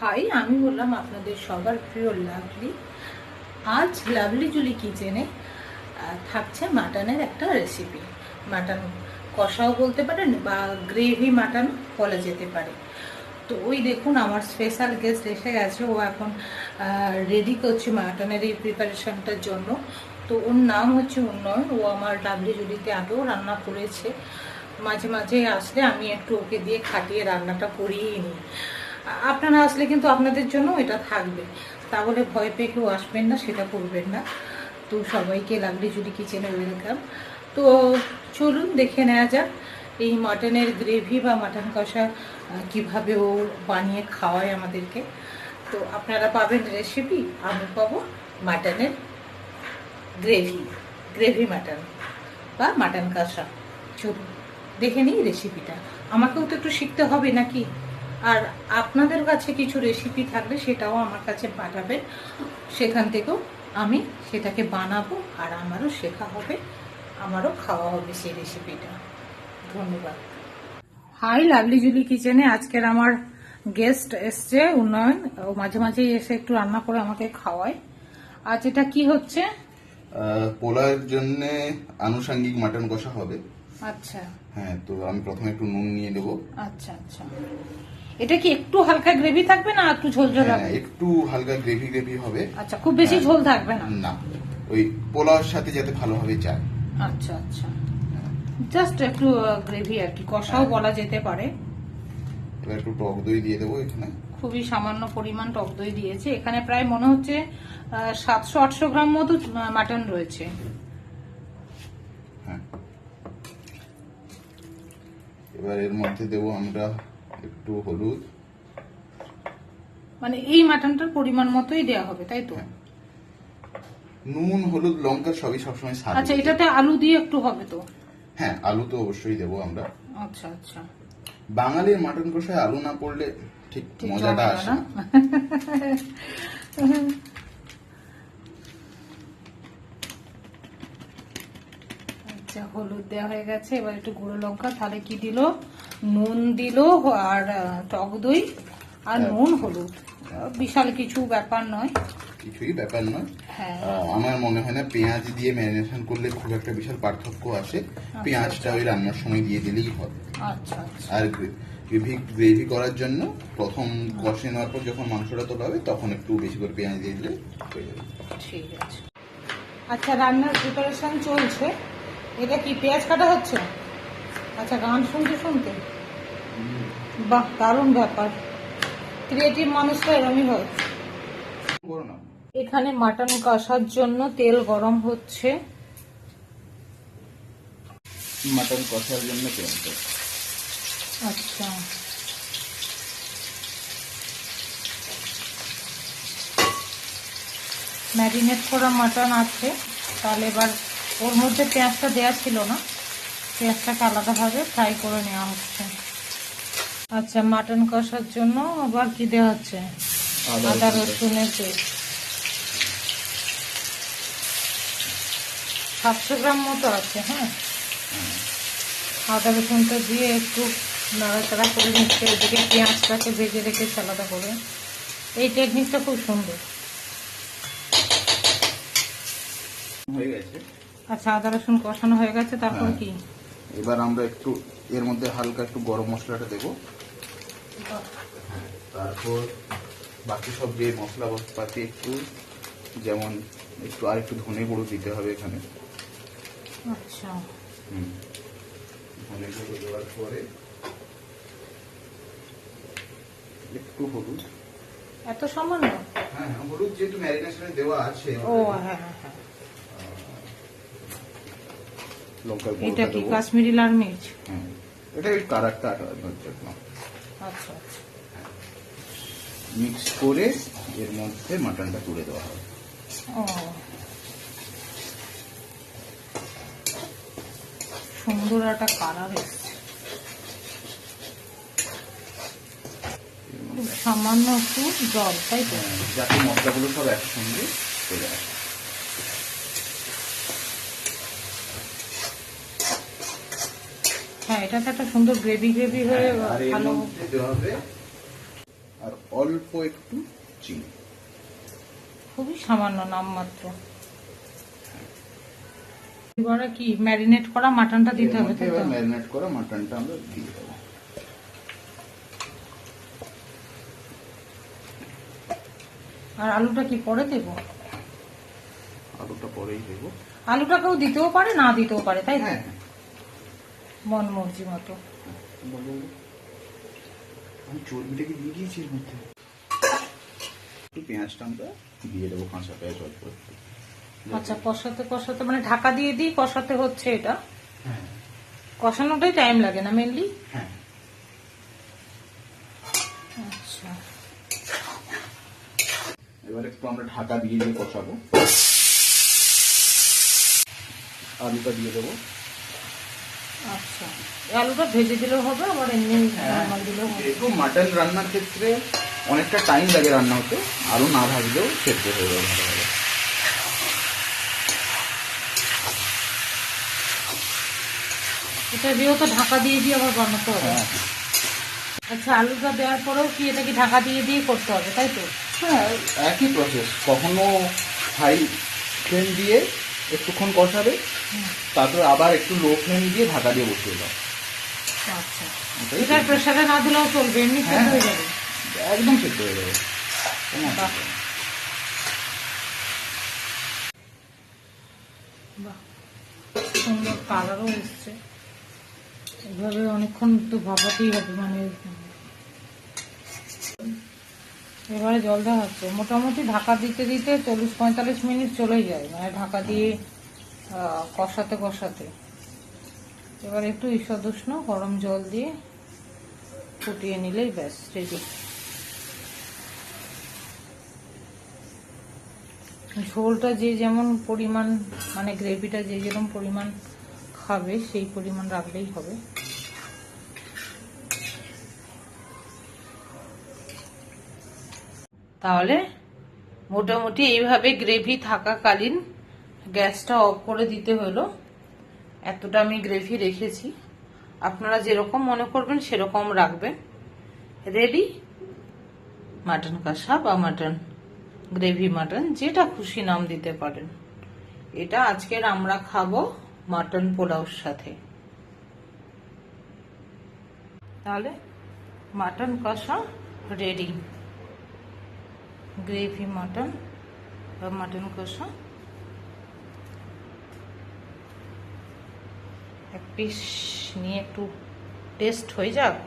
High, আমি বললাম আপনাদের সবার প্রিয় লাভলি। আজ লাভলি জুলি কিচেনে থাকছে মাটনের একটা রেসিপি। মাটন কষাও বলতে পারেন বা গ্রেভি মাটন বলা যেতে পারে। তো ওই দেখুন আমার স্পেশাল গেস্ট এসে গেছে, ও এখন রেডি করছে মাটনের এই প্রিপারেশনটার জন্য। তো ওর নাম হচ্ছে উন্নয়ন। ও আমার লাভলি জুলিতে আগেও রান্না করেছে। মাঝে মাঝে আসলে আমি একটু ওকে দিয়ে খাটিয়ে রান্নাটা করিয়ে নিই। আপনারা আসলে কিন্তু আপনাদের জন্য এটা থাকবে, তা বলে ভয় পেয়ে কেউ আসবেন না, সেটা করবেন না। তো সবাইকে লাভলি জুলি কিচেনে ওয়েলকাম। তো চলুন দেখে নেওয়া যাক এই মাটনের গ্রেভি বা মাটন কষা কিভাবে ও বানিয়ে খাওয়ায় আমাদেরকে। তো আপনারা পাবেন রেসিপি, আমি পাবো মাটনের গ্রেভি মাটন বা মাটন কষা। চলুন দেখে নিই রেসিপিটা। আমাকেও তো একটু শিখতে হবে নাকি। আর আপনাদের কাছে কিছু রেসিপি থাকলে সেটাও আমার কাছে পাঠাবেন, সেখান থেকেও আমি সেটাকে বানাবো আর আমারও শেখা হবে, আমারও খাওয়া হবে সেই রেসিপিটা। ধন্যবাদ। হাই লাভলি জুলি কিচেনে আজকের আমার গেস্ট এসছে উন্নয়ন। ও মাঝে মাঝেই এসে একটু রান্না করে আমাকে খাওয়ায়। আজ এটা কি হচ্ছে? পোলার জন্য আনুষঙ্গিক মাটন কষা হবে। আচ্ছা হ্যাঁ, তো আমি প্রথমে একটু নুন নিয়ে নেব। আচ্ছা আচ্ছা, এটা কি একটু হালকা গ্রেভি থাকবে না একটু ঝোল ঝোল হ্যাঁ, হবে? একটু হালকা গ্রেভি হবে। আচ্ছা, খুব বেশি হ্যাঁ, ঝোল থাকবে না? না, ওই পোলাওর সাথে যাতে ভালোভাবে যায়। আচ্ছা আচ্ছা, জাস্ট একটু গ্রেভি আর কি, কষাও বলা যেতে পারে। এবার একটু টক দই দিয়ে দেবো এখানে। খুবই সামান্য পরিমাণ টক দই দিয়েছে এখানে, প্রায় মনে হচ্ছে 700-800 গ্রাম মতো মাটন রয়েছে। হ্যাঁ, এবার এর মধ্যে দেবো আমরা একটু হলুদ। মানে এই মাটনটার পরিমাণ মতোই দেওয়া হবে, তাই তো? হ্যাঁ। নুন, হলুদ, লঙ্কা সবই সবসময় স্বাদ আচ্ছা, অনুযায়ী। এটাতে আলু দিয়ে একটু হবে তো? হ্যাঁ, আলু তো অবশ্যই দেবো আমরা। আচ্ছা আচ্ছা, বাঙালির মাটন কষায় আলু না পড়লে ঠিক ঠিক মজাটা জমে আসে না। না। আচ্ছা, হলুদ দেওয়া হয়ে গেছে, এবার একটু গুঁড়ো লঙ্কা, তাহলে কি দিল? নুন দিল আর টক দই আর নুন হলুদ। বিশাল কিছু ব্যাপার নয়, কিছুই ব্যাপার নয়। হ্যাঁ। আমার মনে হয় না পেঁয়াজ দিয়ে ম্যারিনেশন করলে খুব একটা বিশাল পার্থক্য আসে। পেঁয়াজটা ওই রান্নার সময় দিয়ে দিলেই হবে। আচ্ছা আচ্ছা, আর গ্রেভি করার জন্য প্রথম কষে নেওয়ার পর যখন মাংসটা তোলা হবে তখন একটু বেশি করে পেঁয়াজ দিয়ে দিলে হয়ে যাবে। ঠিক আছে। আচ্ছা, রান্নার প্রিপারেশন চলছে। এটা কি পেঁয়াজ কাটা হচ্ছে? আচ্ছা, গান শুনতে শুনতে, বাহ, দারুণ ব্যাপার। ক্রিয়েটিভ মানুষরা এরমই হয়। করো না। এখানে মাটন কষার জন্য তেল গরম হচ্ছে। মাটন কষার জন্য পেঁয়াজ। আচ্ছা, ম্যারিনেট করা মাটন আছে, তাহলে এবার ওর মধ্যে পেঁয়াজটা দেওয়া ছিল না, পেঁয়াজটাকে আলাদাভাবে ফ্রাই করে নেওয়া হচ্ছে। আচ্ছা, মাটন কষার জন্য আবার কি দেওয়া হচ্ছে? আদা রসুনের পেস্ট 700 গ্রাম মতো আছে। হ্যাঁ, আদা রসুনটা দিয়ে একটু নাড়াচাড়া করে নিচ্ছে, এদিকে পেঁয়াজটাকে ভেজে রেখেছে আলাদা করে। এই টেকনিকটা খুব সুন্দর। হয়ে গেছে। আচ্ছা, আদা রসুন কষানো হয়ে গেছে, তারপর হ্যাঁ। কি? এবার আমরা একটু এর মধ্যে হালকা একটু গরম মশলাটা দেবো। তারপর বাকি সব যে মশলাপাতি একটু, যেমন একটু আর একটু ধনে গুঁড়ো দিতে হবে এখানে। আচ্ছা, ধনে গুঁড়ো দেওয়ার পরে একটু হলুদ। এত সামান্য? হ্যাঁ, হলুদ যেহেতু ম্যারিনেশনে দেওয়া আছে। ও হ্যাঁ হ্যাঁ হ্যাঁ। লঙ্কার এটা গুঁড়োটা কি দেবো। কাশ্মীরি লাল মির্চ? হ্যাঁ, এটা ওই কালারটা আনার জন্য। আচ্ছা আচ্ছা, মিক্স করে এর মধ্যে মাটনটা তুলে দেওয়া হবে। ও সুন্দর একটা কালার এসছে। খুব সামান্য একটু জল, তাই তো? যাতে মশলাগুলো সব একসঙ্গে চলে আসে। হ্যাঁ, এটা তো একটা সুন্দর গ্রেভি হয়ে আর এর ভালো। মধ্যে দেওয়া হবে আর অল্প অল্প একটু চিনি, খুবই সামান্য নামমাত্র। এবারে কি ম্যারিনেট করা মাটনটা দিতে হবে? এবার ম্যারিনেট করা মাটনটা আমরা দিয়ে দেবো। আর আলুটা কি পরে দেব? আলুটা পরেই দেবো। আলুটা কেউ দিতেও পারে, না দিতেও পারে, তাই তো? হ্যাঁ, মন মর্জি মতো। আমি চর্বিটাকে দিয়ে দিয়েছি এর মধ্যে। একটু পেঁয়াজটা আমরা দিয়ে দেবো, কাঁচা পেঁয়াজ অল্প একটু। আচ্ছা, কষাতে কষাতে মানে ঢাকা দিয়ে দিই কষাতে হচ্ছে এটা? হ্যাঁ, কষানোটাই টাইম লাগে না মেনলি? হ্যাঁ। আচ্ছা, এবার একটু আমরা ঢাকা দিয়ে দিয়ে কষাবো। আলুটা দিয়ে দেবো। আচ্ছা, এই আলুটা ভেজে দিলেও হবে, আবার এমনি নরমাল দিলেও হবে? যেহেতু মাটন রান্নার ক্ষেত্রে অনেকটা টাইম লাগে রান্না হতে, আলু না ভাজলেও সেদ্ধ হয়ে যাবে ভালোভাবে। এটা দিয়েও তো ঢাকা দিয়ে দিয়ে আবার বানাতে হবে? হ্যাঁ, আচ্ছা, আলুটা দেওয়ার পরেও কি এটা কি ঢাকা দিয়ে দিয়ে করতে হবে, তাই তো? হ্যাঁ, একই প্রসেস। কখনো হাই ফ্লেম দিয়ে একটুক্ষণ কষাবে, তারপর আবার একটু লো ফ্লেম দিয়ে ঢাকা দিয়ে বসিয়ে দাও। আচ্ছা, ওটাই এটা প্রেসারে না দিলেও চলবে, এমনি সেদ্ধ হয়ে যাবে? একদম সেদ্ধ হয়ে যাবে, কোনো অসুবিধা বাহ। নেই। বাহ, সুন্দর কালারও এসছে। এভাবে অনেকক্ষণ তো ভাপাতেই হবে, মানে এবারে জল দেওয়া হচ্ছে। মোটামুটি ঢাকা দিতে দিতে 40-45 মিনিট চলে যায়, মানে ঢাকা দিয়ে কষাতে কষাতে। এবার একটু ঈষদ উষ্ণ গরম জল দিয়ে ফুটিয়ে নিলেই ব্যাস রেডি। ঝোলটা যে যেমন পরিমাণ, মানে গ্রেভিটা যে যেরকম পরিমাণ খাবে সেই পরিমাণ রাখলেই হবে। তাহলে মোটামুটি এইভাবে গ্রেভি থাকাকালীন গ্যাসটা অফ করে দিতে হলো। এতটা আমি গ্রেভি রেখেছি, আপনারা যেরকম মনে করবেন সেরকম রাখবেন। রেডি মাটন কষা বা মাটন গ্রেভি, মাটন যেটা খুশি নাম দিতে পারেন। এটা আজকের আমরা খাবো মাটন পোলাওর সাথে। তাহলে মাটন কষা রেডি, গ্রেভি মাটন বা মাটন কষা। এক পিস নিয়ে একটু টেস্ট হয়ে যাক।